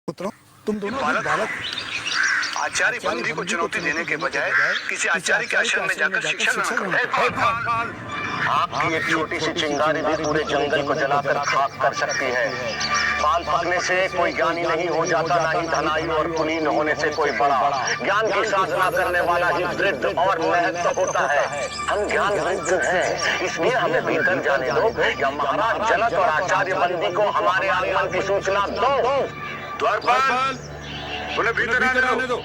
पुत्रों, तुम दोनों बालक आचार्य बंदी को चुनौती देने के बजाय किसी आचार्य के आश्रम में जाकर शिक्षा ग्रहण करो। आपकी एक छोटी सी चिंगारी भी पूरे जंगल को जलाकर खाक कर सकती है। पाल पकने से कोई ज्ञानी नहीं हो जाता, ना ही धनाई और कुलीन होने से कोई बड़ा। ज्ञान की साधना करने वाला ही वृद्ध और महत्व होता है। हम ज्ञान वृद्ध हैं, इसलिए हमें भीतर जाने दो या महाराज जनक और आचार्य बंदी को हमारे आगमन की सूचना दो। द्वारपाल, उन्हें भीतर आने दो।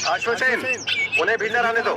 अश्वसेन, उन्हें भीतर आने दो।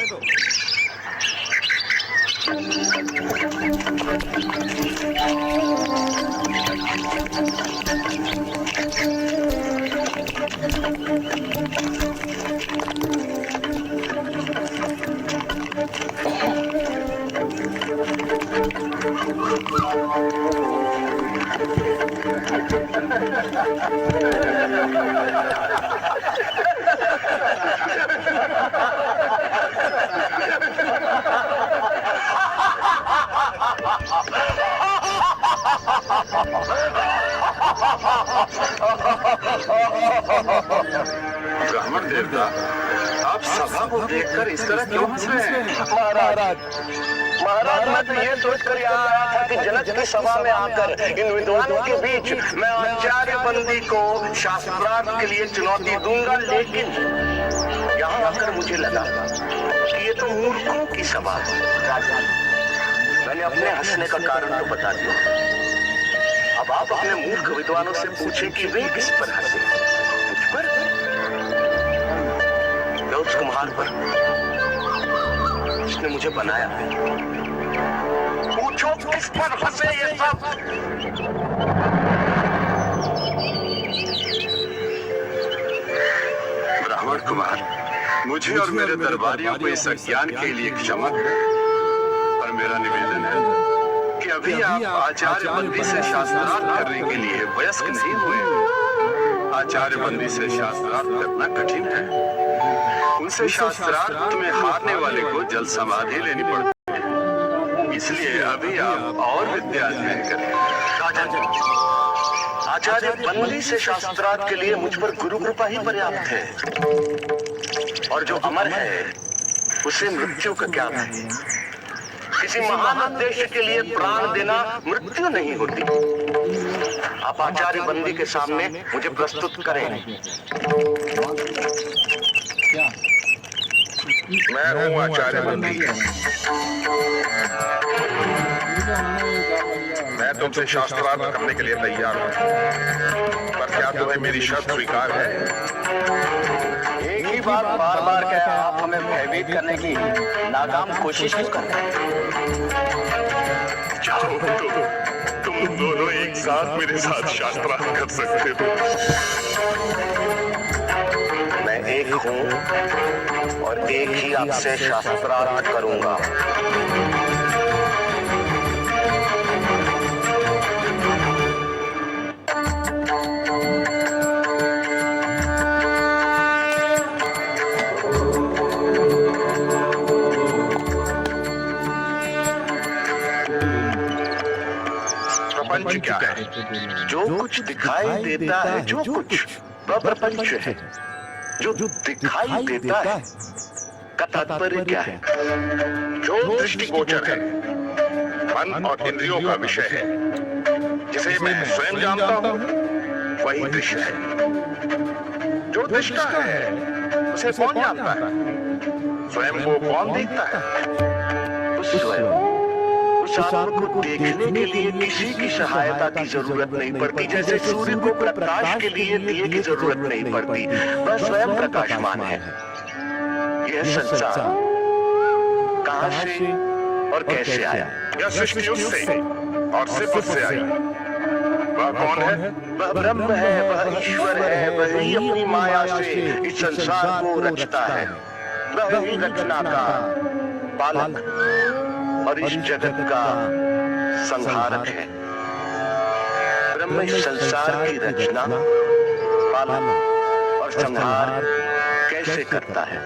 ब्राह्मण देवता, आप सभा को देखकर इस तरह क्यों हंस रहे हैं? महाराज, मैं तो ये सोच कर यहाँ आया था कि जनक की सभा में आकर इन विद्वानों के बीच मैं आचार्य बंदी को शास्त्रार्थ के लिए चुनौती दूंगा, लेकिन यहाँ आकर मुझे लगा कि ये तो मूर्खों की सभा है। मैंने अपने हंसने का कारण तो बता दिया। अब आप अपने मूर्ख विद्वानों से पूछे कि वे किस पर हंसे, मुझ पर या उस कुम्हार पर जिसने मुझे बनाया है? पूछो किस पर हंसे ये सब। ब्राह्मण कुमार, मुझे और मेरे दरबारियों को इस अज्ञान के लिए क्षमा करें, पर मेरा निवेदन है कि अभी आप आचार्य बंदी से शास्त्रार्थ करने के लिए वयस्क नहीं हुए। आचार्य बंदी से शास्त्रार्थ करना कठिन है। उनसे शास्त्रार्थ में हारने वाले को जल समाधि लेनी पड़ती है। इसलिए अभी आप और विद्या अध्ययन करें। आचार्य बंदी से शास्त्रार्थ के लिए मुझ पर गुरु कृपा ही पर्याप्त है, और जो अमर है उसे मृत्यु का क्या है। किसी महान उद्देश्य के लिए प्राण देना मृत्यु नहीं होती। आप आचार्य बंदी के सामने मुझे प्रस्तुत करें। मैं हूँ आचार्य बंदी। मैं तुमसे शास्त्रार्थ करने के लिए तैयार हूँ, पर क्या तुम्हें मेरी शर्त स्वीकार है? एक ही बात बार बार क्या आप हमें भयभीत करने की नाकाम कोशिश क्यों कर रहे हैं? चाहो तो तुम दोनों एक साथ मेरे साथ शास्त्रार्थ कर सकते हो। मैं एक हूँ और एक ही आपसे शास्त्रार्थ करूंगा। प्रपंच क्या है? जो कुछ दिखाई देता है, जो कुछ वह प्रपंच है। जो दिखाई देता है का तात्पर्य क्या है? जो दृष्टिगोचर है, मन और इंद्रियों का विषय है, जिसे मैं स्वयं जानता हूँ, वही दृश्य है। जो दृष्टा है उसे कौन जानता है? स्वयं को कौन देखता है? उस स्वयं उस आत्मा को देखने के लिए किसी की सहायता की जरूरत नहीं पड़ती। जैसे सूर्य को प्रकाश के लिए दिए की जरूरत नहीं पड़ती, वह स्वयं प्रकाशमान है। यह संसार कहां से और कैसे आया? यह सृष्टि उससे और सिर्फ उससे आई। वह कौन है? वह ब्रह्म है, वह ईश्वर है, वह ही अपनी माया से इस संसार को रचता है। वह ही रचना का पालक और इस जगत का संहारक है। ब्रह्म इस संसार की रचना, पालन और संहार कैसे करता है?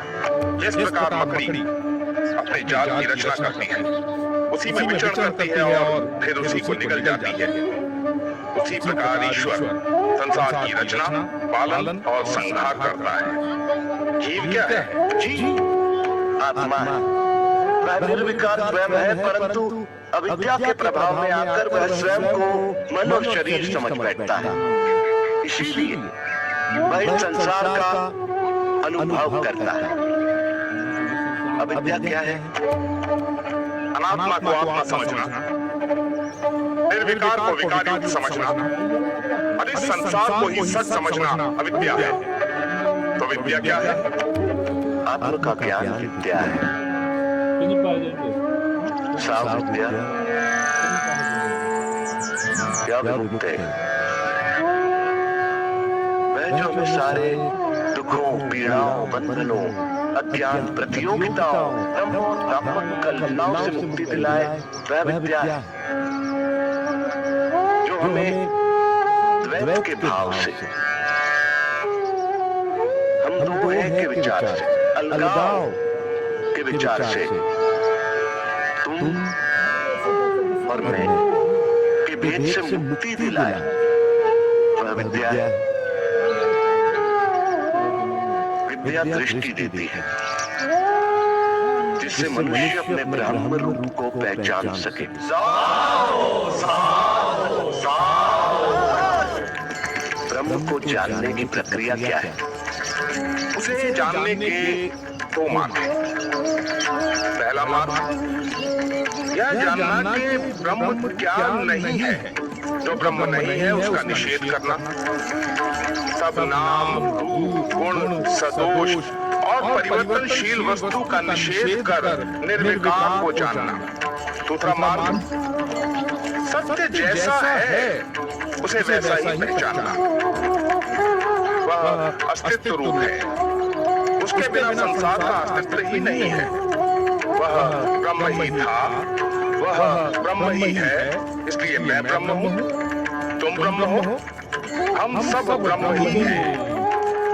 जिस प्रकार मकड़ी अपने जाल की रचना करती है, उसी में विचरण करती है और फिर उसी को निगल जाती है, उसी प्रकार ईश्वर संसार की रचना, पालन और संहार करता है। जीव क्या है? जी आत्मा है। वह निर्विकार स्वयं है, परंतु अविद्या के प्रभाव में आकर वह स्वयं को मन और शरीर समझ बैठता है। इसीलिए वह इस संसार का अनुभव करता है। अविद्या क्या है? अनात्मा को आत्मा समझना, निर्विकार को विकार युक्त समझना और इस संसार को ही सच समझना अविद्या है। तो विद्या क्या है? आत्मा का ज्ञान विद्या है। साव विद्या या विमुक्ति, वह जो हमें सारे दुखों, पीड़ाओं, बंधनों, अज्ञान, प्रतियोगिताओं, भ्रामक कल्पनाओं से मुक्ति दिलाए, वह विद्या है। जो हमें द्वैत के भाव से, हम दो हैं के विचार से, अलगाव के विचार से, तुम और मैं के भेद से मुक्ति दिलाए, वह विद्या है। विद्या दृष्टि देती है, जिससे मनुष्य अपने ब्रह्म रूप को पहचान सके। ब्रह्म को जानने की प्रक्रिया क्या है? उसे जानने के दो मार्ग हैं। पहला मार्ग यह जानना कि ब्रह्म क्या नहीं है। जो ब्रह्म नहीं है उसका निषेध करना। सब नाम, रूप, गुण, सदोष और परिवर्तनशील वस्तु का निषेध कर निर्विकार को जानना। दूसरा मार्ग सत्य जैसा है उसे वैसा ही पहचानना। वह अस्तित्व रूप है, उसके बिना संसार का अस्तित्व ही नहीं है। वह ब्रह्म ही था, वह ब्रह्म ही है, इसलिए मैं ब्रह्म हूँ, तुम ब्रह्म हो, हम सब ब्रह्म ही हैं,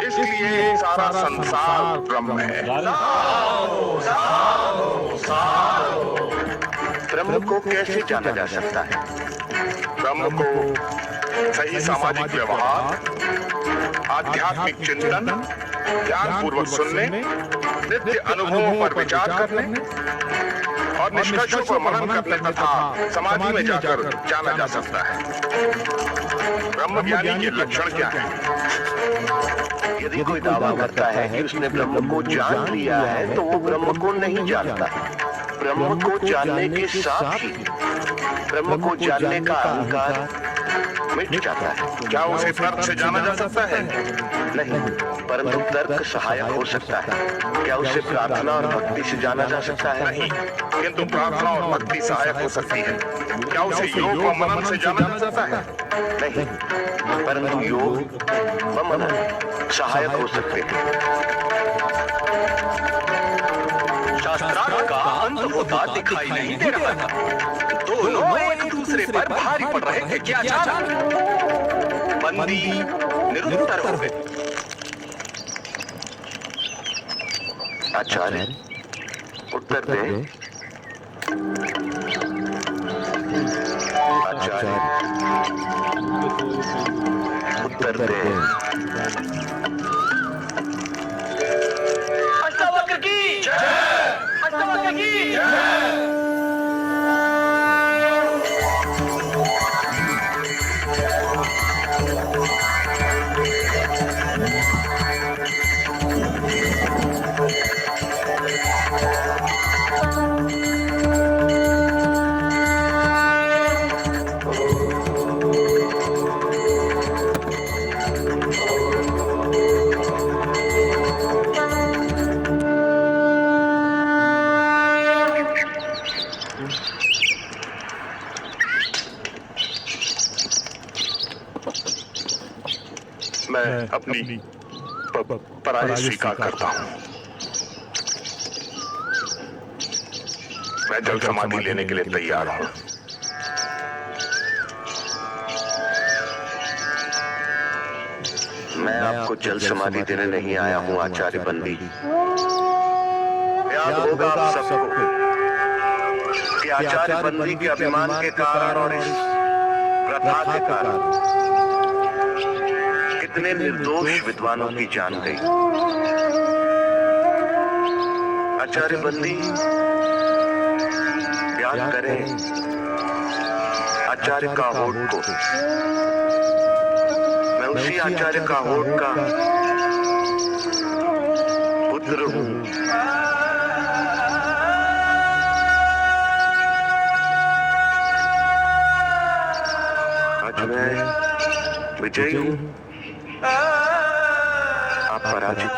इसलिए सारा संसार ब्रह्म है। ब्रह्म को कैसे जाना जा सकता है? ब्रह्म को सही सामाजिक व्यवहार, आध्यात्मिक चिंतन, ध्यान पूर्वक सुनने, नित्य अनुभवों पर विचार करने और निष्कर्षों पर मनन करने तथा समाधि में जाकर जाना जा सकता है। ब्रह्मज्ञानी के लक्षण क्या है? यदि कोई दावा करता है कि उसने ब्रह्म को जान लिया है, तो वो ब्रह्म को नहीं जानता। ब्रह्म को जानने के साथ ही ब्रह्म को जानने का अहंकार मिट जाता है। क्या उसे तर्क से जाना जा सकता है? नहीं, परंतु तर्क सहायक हो सकता है। क्या उसे प्रार्थना और भक्ति से जाना जा सकता है? नहीं, किंतु प्रार्थना और भक्ति सहायक हो सकती है। क्या उसे योग व मनन से जाना जा सकता है? नहीं, परंतु योग व मनन सहायक हो सकते हैं। शास्त्रार्थ का अंत होता दिखाई नहीं दे रहा था। दोनों एक दूसरे पर भारी पड़ रहे थे कि अचानक बंदी निरुत्तर हो गए। आचार्य उत्तर दे। आचार्य उत्तर दे। अष्टावक्र की जय। अष्टावक्र की जय। मैं अपनी पराजय स्वीकार करता हूँ। मैं जल समाधि लेने के लिए तैयार हूँ। मैं आपको जल समाधि देने नहीं आया हूँ आचार्य बंदी। याद होगा आप सबको कि आचार्य बंदी के अभिमान के कारण और इस प्रथा के कारण कितने निर्दोष विद्वानों की जान गई। आचार्य बंदी याद करें आचार्य का होठ को। मैं उसी आचार्य का होठ का पुत्र हूं। आज मैं विजयी हूं, आप पराजित।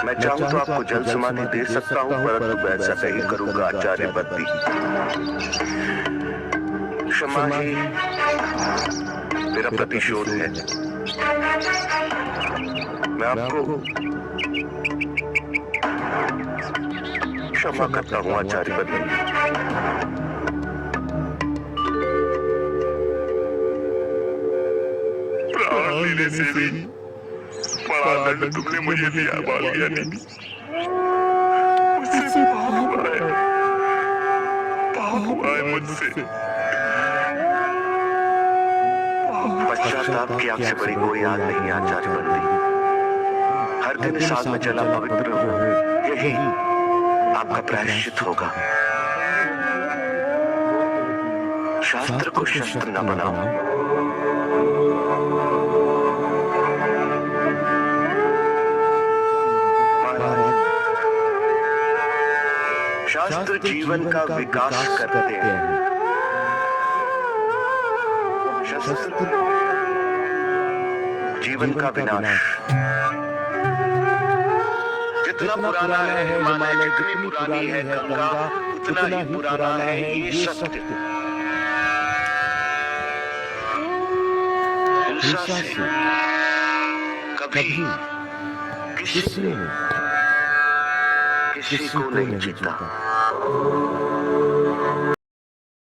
मैं चाहूं तो आपको जल समाधि दे सकता हूं, परंतु मैं ऐसा नहीं करूंगा आचार्य बंदी। क्षमा ही मेरा प्रतिशोध है। मैं आपको क्षमा करता हूं आचार्य बंदी। प्राण लेने से भी बड़ा दंड तुमने मुझे दिया बालियानी। मुझसे पाप आए मुझसे। पश्चाताप की आग से बड़ी कोई आग नहीं आचार्य बंदी। हर दिन इस आग में जला पवित्र हो, यही आपका प्रायश्चित होगा। शास्त्र को शस्त्र न बनाओ। शास्त्र जीवन का विकास करते हैं, शास्त्र जीवन का विनाश। जितना पुराना है हिमालय, जितनी पुरानी है गंगा, उतना ही पुराना है ये सत्य। हिंसा से कभी किसी को नहीं जीता।